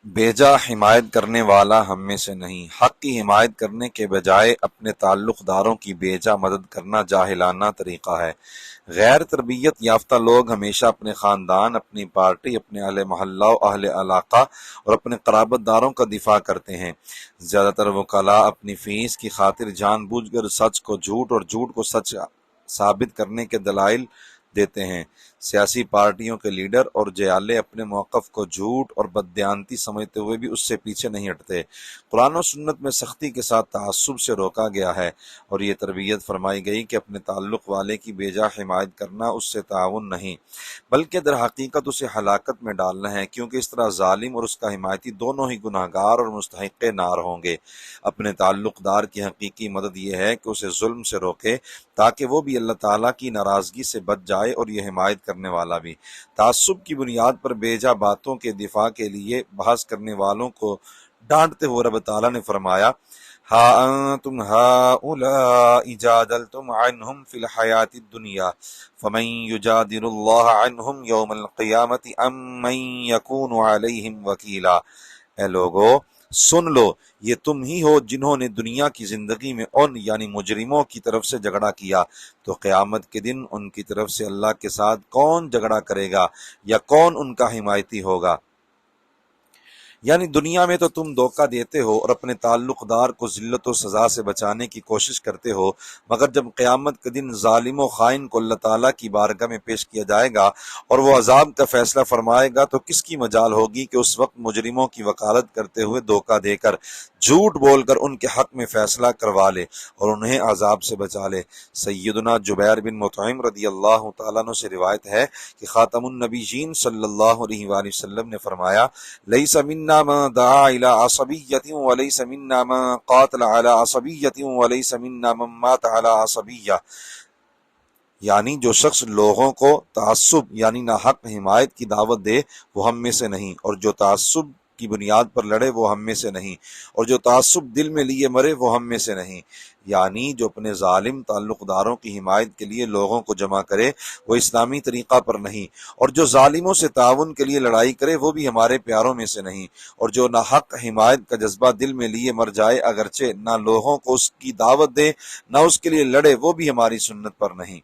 بیجا حمایت کرنے والا ہم میں سے نہیں۔ حق کی حمایت کرنے کے بجائے اپنے تعلق داروں کی بیجا مدد کرنا جاہلانہ طریقہ ہے۔ غیر تربیت یافتہ لوگ ہمیشہ اپنے خاندان، اپنی پارٹی، اپنے اہل محلہ و اہل علاقہ اور اپنے قرابت داروں کا دفاع کرتے ہیں۔ زیادہ تر وکلاء اپنی فیس کی خاطر جان بوجھ کر سچ کو جھوٹ اور جھوٹ کو سچ ثابت کرنے کے دلائل دیتے ہیں۔ سیاسی پارٹیوں کے لیڈر اور جیالے اپنے موقف کو جھوٹ اور بددیانتی سمجھتے ہوئے بھی اس سے پیچھے نہیں ہٹتے۔ قرآن و سنت میں سختی کے ساتھ تعصب سے روکا گیا ہے اور یہ تربیت فرمائی گئی کہ اپنے تعلق والے کی بیجا حمایت کرنا اس سے تعاون نہیں بلکہ در حقیقت اسے ہلاکت میں ڈالنا ہے، کیونکہ اس طرح ظالم اور اس کا حمایتی دونوں ہی گناہگار اور مستحق نار ہوں گے۔ اپنے تعلق دار کی حقیقی مدد یہ ہے کہ اسے ظلم سے روکے تاکہ وہ بھی اللہ تعالیٰ کی ناراضگی سے بچ جائے اور یہ حمایت کرنے والا بھی۔ تعصب کی بنیاد پر بیجا باتوں کے دفاع کے لیے بحث کرنے والوں کو ڈانٹتے ہوئے رب تعالیٰ نے فرمایا، ہا انتم ہؤلاء جادلتم عنہم فی الحیاۃ الدنیا فمن یجادل اللہ عنہم یوم القیامۃ ام من یکون علیہم وکیلا۔ اے لوگو سن لو، یہ تم ہی ہو جنہوں نے دنیا کی زندگی میں ان یعنی مجرموں کی طرف سے جھگڑا کیا، تو قیامت کے دن ان کی طرف سے اللہ کے ساتھ کون جھگڑا کرے گا یا کون ان کا حمایتی ہوگا؟ یعنی دنیا میں تو تم دھوکہ دیتے ہو اور اپنے تعلق دار کو ذلت و سزا سے بچانے کی کوشش کرتے ہو، مگر جب قیامت کے دن ظالم و خائن کو اللہ تعالیٰ کی بارگاہ میں پیش کیا جائے گا اور وہ عذاب کا فیصلہ فرمائے گا تو کس کی مجال ہوگی کہ اس وقت مجرموں کی وکالت کرتے ہوئے دھوکہ دے کر، جھوٹ بول کر ان کے حق میں فیصلہ کروا لے اور انہیں عذاب سے بچا لے۔ سیدنا جبیر بن مطعم رضی اللہ تعالیٰ عنہ سے روایت ہے کہ خاتم النبیین صلی اللہ علیہ وآلہ وسلم نے فرمایا، لیس منا من دعا الى عصبیۃ ولیس منا من قاتل على عصبیۃ ولیس منا من مات على عصبیہ، یعنی جو شخص لوگوں کو تعصب یعنی ناحق حمایت کی دعوت دے وہ ہم میں سے نہیں، اور جو تعصب کی بنیاد پر لڑے وہ ہم میں سے نہیں، اور جو تعصب دل میں لیے مرے وہ ہم میں سے نہیں۔ یعنی جو اپنے ظالم تعلق داروں کی حمایت کے لیے لوگوں کو جمع کرے وہ اسلامی طریقہ پر نہیں، اور جو ظالموں سے تعاون کے لیے لڑائی کرے وہ بھی ہمارے پیاروں میں سے نہیں، اور جو ناحق حمایت کا جذبہ دل میں لیے مر جائے اگرچہ نہ لوگوں کو اس کی دعوت دے نہ اس کے لیے لڑے وہ بھی ہماری سنت پر نہیں۔